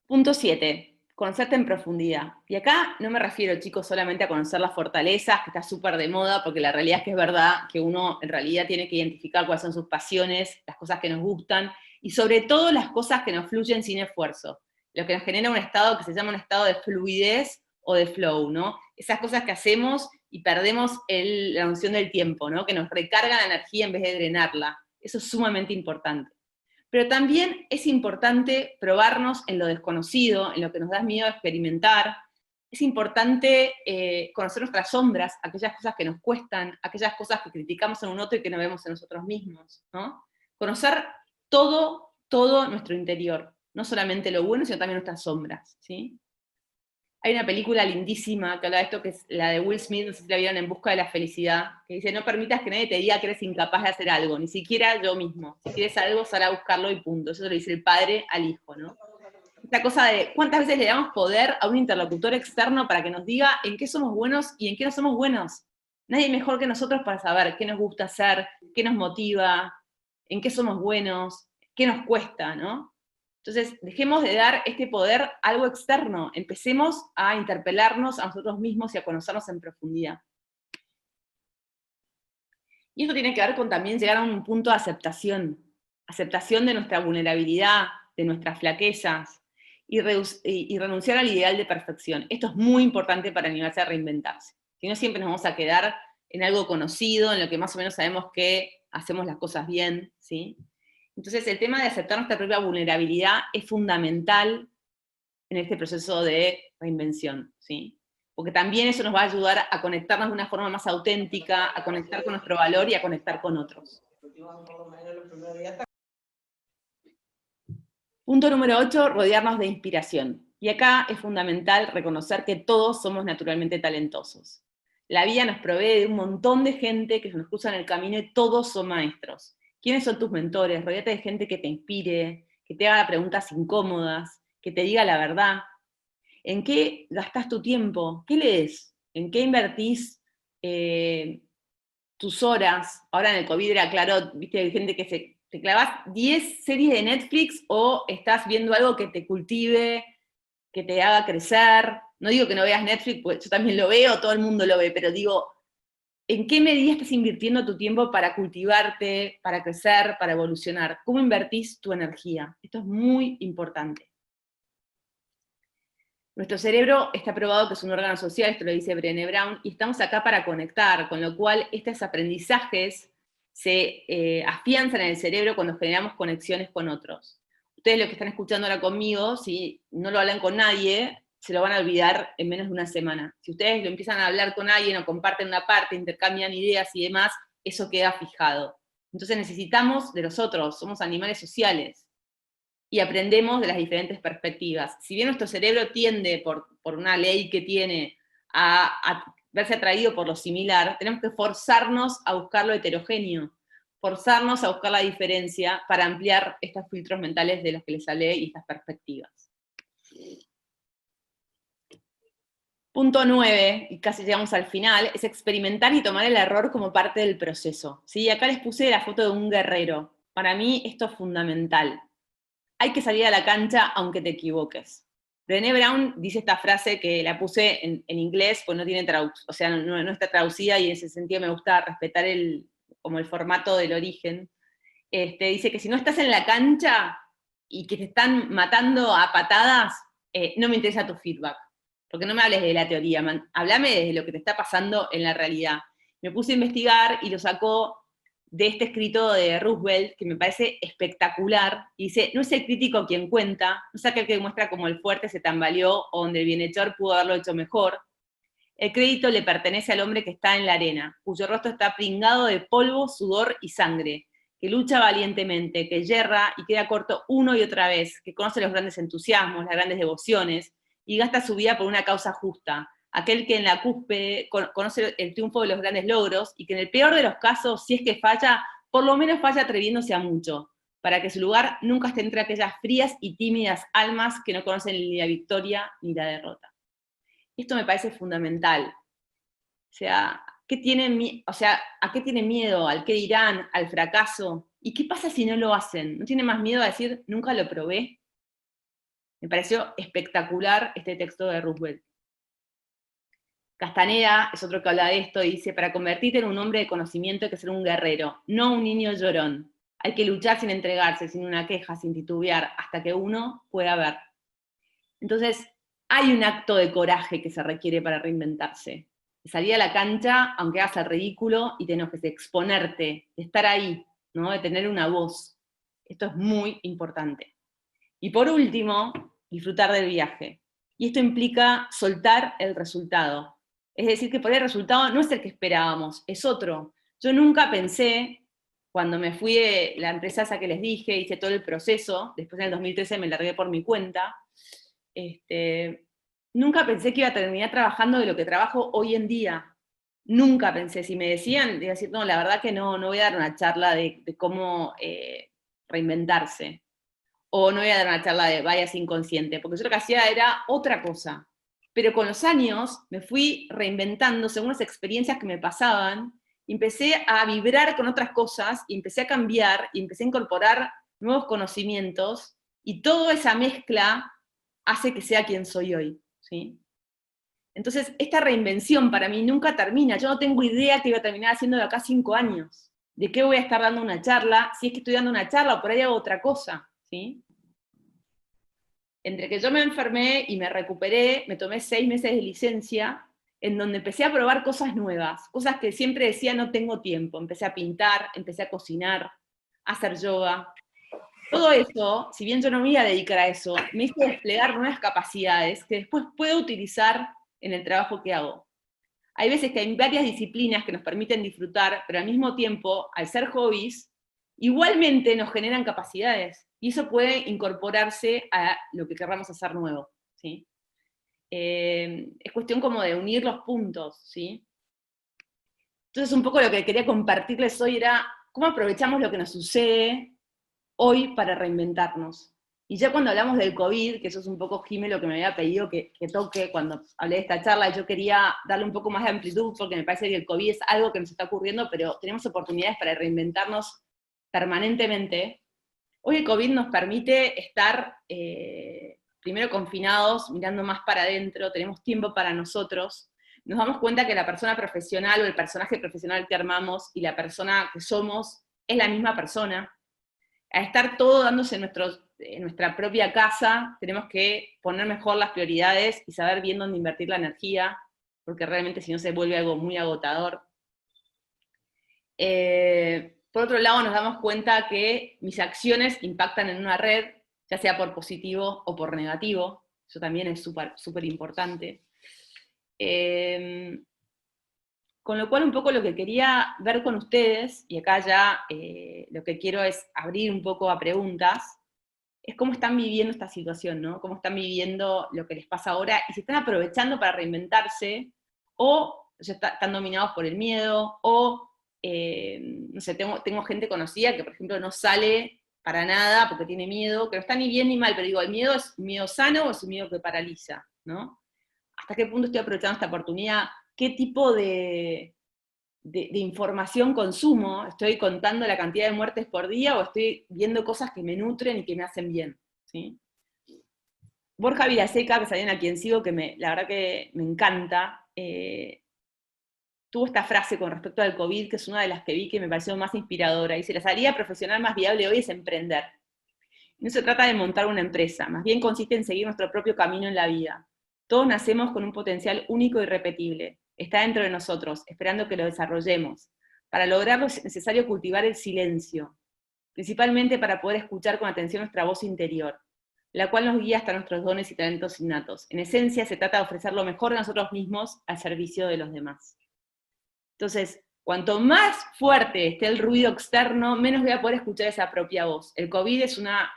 Punto 7. Conocerte en profundidad. Y acá no me refiero, chicos, solamente a conocer las fortalezas, que está súper de moda, porque la realidad es que es verdad que uno en realidad tiene que identificar cuáles son sus pasiones, las cosas que nos gustan, y sobre todo las cosas que nos fluyen sin esfuerzo. Lo que nos genera un estado que se llama un estado de fluidez o de flow, ¿no? Esas cosas que hacemos y perdemos la noción del tiempo, ¿no? Que nos recargan la energía en vez de drenarla. Eso es sumamente importante. Pero también es importante probarnos en lo desconocido, en lo que nos da miedo a experimentar. Es importante conocer nuestras sombras, aquellas cosas que nos cuestan, aquellas cosas que criticamos en un otro y que no vemos en nosotros mismos, ¿no? Conocer todo nuestro interior, no solamente lo bueno, sino también nuestras sombras, ¿sí? Hay una película lindísima que habla de esto, que es la de Will Smith, no sé si la vieron, En busca de la felicidad, que dice, no permitas que nadie te diga que eres incapaz de hacer algo, ni siquiera yo mismo. Si quieres algo, sal a buscarlo y punto. Eso lo dice el padre al hijo, ¿no? Esta cosa de cuántas veces le damos poder a un interlocutor externo para que nos diga en qué somos buenos y en qué no somos buenos. Nadie mejor que nosotros para saber qué nos gusta hacer, qué nos motiva, en qué somos buenos, qué nos cuesta, ¿no? Entonces, dejemos de dar este poder a algo externo, empecemos a interpelarnos a nosotros mismos y a conocernos en profundidad. Y esto tiene que ver con también llegar a un punto de aceptación de nuestra vulnerabilidad, de nuestras flaquezas, y renunciar al ideal de perfección. Esto es muy importante para animarse a reinventarse. Si no, siempre nos vamos a quedar en algo conocido, en lo que más o menos sabemos que hacemos las cosas bien, ¿sí? Entonces, el tema de aceptar nuestra propia vulnerabilidad es fundamental en este proceso de reinvención, ¿sí? Porque también eso nos va a ayudar a conectarnos de una forma más auténtica, a conectar con nuestro valor y a conectar con otros. Punto número 8, rodearnos de inspiración. Y acá es fundamental reconocer que todos somos naturalmente talentosos. La vida nos provee de un montón de gente que se nos cruza en el camino y todos son maestros. ¿Quiénes son tus mentores? Rodéate de gente que te inspire, que te haga preguntas incómodas, que te diga la verdad. ¿En qué gastás tu tiempo? ¿Qué lees? ¿En qué invertís tus horas? Ahora en el COVID era claro, viste, hay gente que te clavas 10 series de Netflix o estás viendo algo que te cultive, que te haga crecer. No digo que no veas Netflix, porque yo también lo veo, todo el mundo lo ve, pero digo, ¿en qué medida estás invirtiendo tu tiempo para cultivarte, para crecer, para evolucionar? ¿Cómo invertís tu energía? Esto es muy importante. Nuestro cerebro está probado que es un órgano social, esto lo dice Brené Brown, y estamos acá para conectar, con lo cual estos aprendizajes se afianzan en el cerebro cuando generamos conexiones con otros. Ustedes lo que están escuchando ahora conmigo, si no lo hablan con nadie, se lo van a olvidar en menos de una semana. Si ustedes lo empiezan a hablar con alguien o comparten una parte, intercambian ideas y demás, eso queda fijado. Entonces necesitamos de los otros, somos animales sociales. Y aprendemos de las diferentes perspectivas. Si bien nuestro cerebro tiende, por una ley que tiene, a verse atraído por lo similar, tenemos que forzarnos a buscar lo heterogéneo, forzarnos a buscar la diferencia para ampliar estos filtros mentales de los que les hablé y estas perspectivas. Punto 9, y casi llegamos al final, es experimentar y tomar el error como parte del proceso. ¿Sí? Acá les puse la foto de un guerrero. Para mí esto es fundamental. Hay que salir a la cancha aunque te equivoques. Brené Brown dice esta frase que la puse en inglés, pues no tiene o sea, no está traducida, y en ese sentido me gusta respetar como el formato del origen. Dice que si no estás en la cancha, y que te están matando a patadas, no me interesa tu feedback. Porque no me hables de la teoría, hablame de lo que te está pasando en la realidad. Me puse a investigar y lo sacó de este escrito de Roosevelt, que me parece espectacular, y dice, no es el crítico quien cuenta, no es aquel que muestra cómo el fuerte se tambaleó o donde el bienhechor pudo haberlo hecho mejor. El crédito le pertenece al hombre que está en la arena, cuyo rostro está pringado de polvo, sudor y sangre, que lucha valientemente, que yerra y queda corto uno y otra vez, que conoce los grandes entusiasmos, las grandes devociones, y gasta su vida por una causa justa, aquel que en la cúspide conoce el triunfo de los grandes logros, y que en el peor de los casos, si es que falla, por lo menos falla atreviéndose a mucho, para que su lugar nunca esté entre aquellas frías y tímidas almas que no conocen ni la victoria ni la derrota. Esto me parece fundamental. O sea, ¿a qué tienen miedo? ¿Al qué dirán? ¿Al fracaso? ¿Y qué pasa si no lo hacen? ¿No tienen más miedo a decir, nunca lo probé? Me pareció espectacular este texto de Roosevelt. Castaneda es otro que habla de esto y dice, para convertirte en un hombre de conocimiento hay que ser un guerrero, no un niño llorón. Hay que luchar sin entregarse, sin una queja, sin titubear, hasta que uno pueda ver. Entonces, hay un acto de coraje que se requiere para reinventarse. De salir a la cancha, aunque hagas el ridículo, y te enojes, de exponerte, de estar ahí, ¿no? De tener una voz. Esto es muy importante. Y por último, disfrutar del viaje. Y esto implica soltar el resultado. Es decir, que por ahí el resultado no es el que esperábamos, es otro. Yo nunca pensé, cuando me fui de la empresa esa que les dije, hice todo el proceso, después en el 2013 me largué por mi cuenta, nunca pensé que iba a terminar trabajando de lo que trabajo hoy en día. Nunca pensé, si me decían, iba a decir, no, la verdad que no voy a dar una charla de cómo reinventarse, o no voy a dar una charla de bias inconsciente, porque yo lo que hacía era otra cosa. Pero con los años me fui reinventando según las experiencias que me pasaban, y empecé a vibrar con otras cosas, y empecé a cambiar, y empecé a incorporar nuevos conocimientos, y toda esa mezcla hace que sea quien soy hoy, ¿sí? Entonces, esta reinvención para mí nunca termina. Yo no tengo idea que iba a terminar haciendo de acá 5 años. ¿De qué voy a estar dando una charla? Si es que estoy dando una charla o por ahí hago otra cosa, ¿sí? Entre que yo me enfermé y me recuperé, me tomé 6 meses de licencia, en donde empecé a probar cosas nuevas, cosas que siempre decía no tengo tiempo. Empecé a pintar, empecé a cocinar, a hacer yoga. Todo eso, si bien yo no me iba a dedicar a eso, me hizo desplegar nuevas capacidades que después puedo utilizar en el trabajo que hago. Hay veces que hay varias disciplinas que nos permiten disfrutar, pero al mismo tiempo, al ser hobbies, igualmente nos generan capacidades, y eso puede incorporarse a lo que querramos hacer nuevo, ¿sí? Es cuestión como de unir los puntos, ¿sí? Entonces un poco lo que quería compartirles hoy era cómo aprovechamos lo que nos sucede hoy para reinventarnos. Y ya cuando hablamos del COVID, que eso es un poco, Jimé, lo que me había pedido que toque cuando hablé de esta charla, yo quería darle un poco más de amplitud, porque me parece que el COVID es algo que nos está ocurriendo, pero tenemos oportunidades para reinventarnos permanentemente. Hoy el COVID nos permite estar primero confinados, mirando más para adentro, tenemos tiempo para nosotros, nos damos cuenta que la persona profesional o el personaje profesional que armamos y la persona que somos es la misma persona. A estar todo dándose en nuestra propia casa, tenemos que poner mejor las prioridades y saber bien dónde invertir la energía, porque realmente si no se vuelve algo muy agotador. Por otro lado, nos damos cuenta que mis acciones impactan en una red, ya sea por positivo o por negativo. Eso también es súper importante. Con lo cual, un poco lo que quería ver con ustedes, y acá ya lo que quiero es abrir un poco a preguntas, es cómo están viviendo esta situación, ¿no? Cómo están viviendo lo que les pasa ahora, y si están aprovechando para reinventarse, o ya están dominados por el miedo, o, no sé, tengo gente conocida que, por ejemplo, no sale para nada porque tiene miedo, que no está ni bien ni mal, pero digo, ¿el miedo es un miedo sano o es un miedo que paraliza, ¿no? ¿Hasta qué punto estoy aprovechando esta oportunidad? ¿Qué tipo de información consumo? ¿Estoy contando la cantidad de muertes por día o estoy viendo cosas que me nutren y que me hacen bien? ¿Sí? Borja Vilaseca, que es alguien a quien sigo, que la verdad que me encanta, tuvo esta frase con respecto al COVID, que es una de las que vi que me pareció más inspiradora. Dice, la salida profesional más viable hoy es emprender. No se trata de montar una empresa, más bien consiste en seguir nuestro propio camino en la vida. Todos nacemos con un potencial único y irrepetible. Está dentro de nosotros, esperando que lo desarrollemos. Para lograrlo es necesario cultivar el silencio, principalmente para poder escuchar con atención nuestra voz interior, la cual nos guía hasta nuestros dones y talentos innatos. En esencia, se trata de ofrecer lo mejor de nosotros mismos al servicio de los demás. Entonces, cuanto más fuerte esté el ruido externo, menos voy a poder escuchar esa propia voz. El COVID es una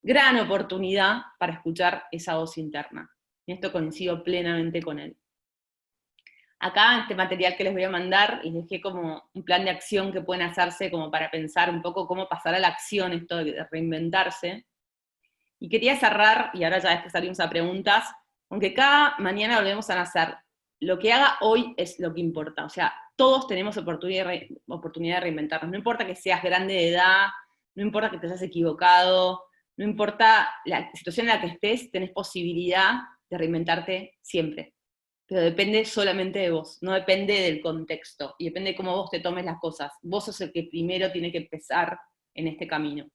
gran oportunidad para escuchar esa voz interna. Y esto coincido plenamente con él. Acá, en este material que les voy a mandar, les dejé como un plan de acción que pueden hacerse como para pensar un poco cómo pasar a la acción esto de reinventarse. Y quería cerrar, y ahora ya después salimos a preguntas, aunque cada mañana volvemos a nacer, lo que haga hoy es lo que importa. O sea, todos tenemos oportunidad de reinventarnos. No importa que seas grande de edad, no importa que te hayas equivocado, no importa la situación en la que estés, tenés posibilidad de reinventarte siempre. Pero depende solamente de vos, no depende del contexto, y depende de cómo vos te tomes las cosas. Vos sos el que primero tiene que empezar en este camino.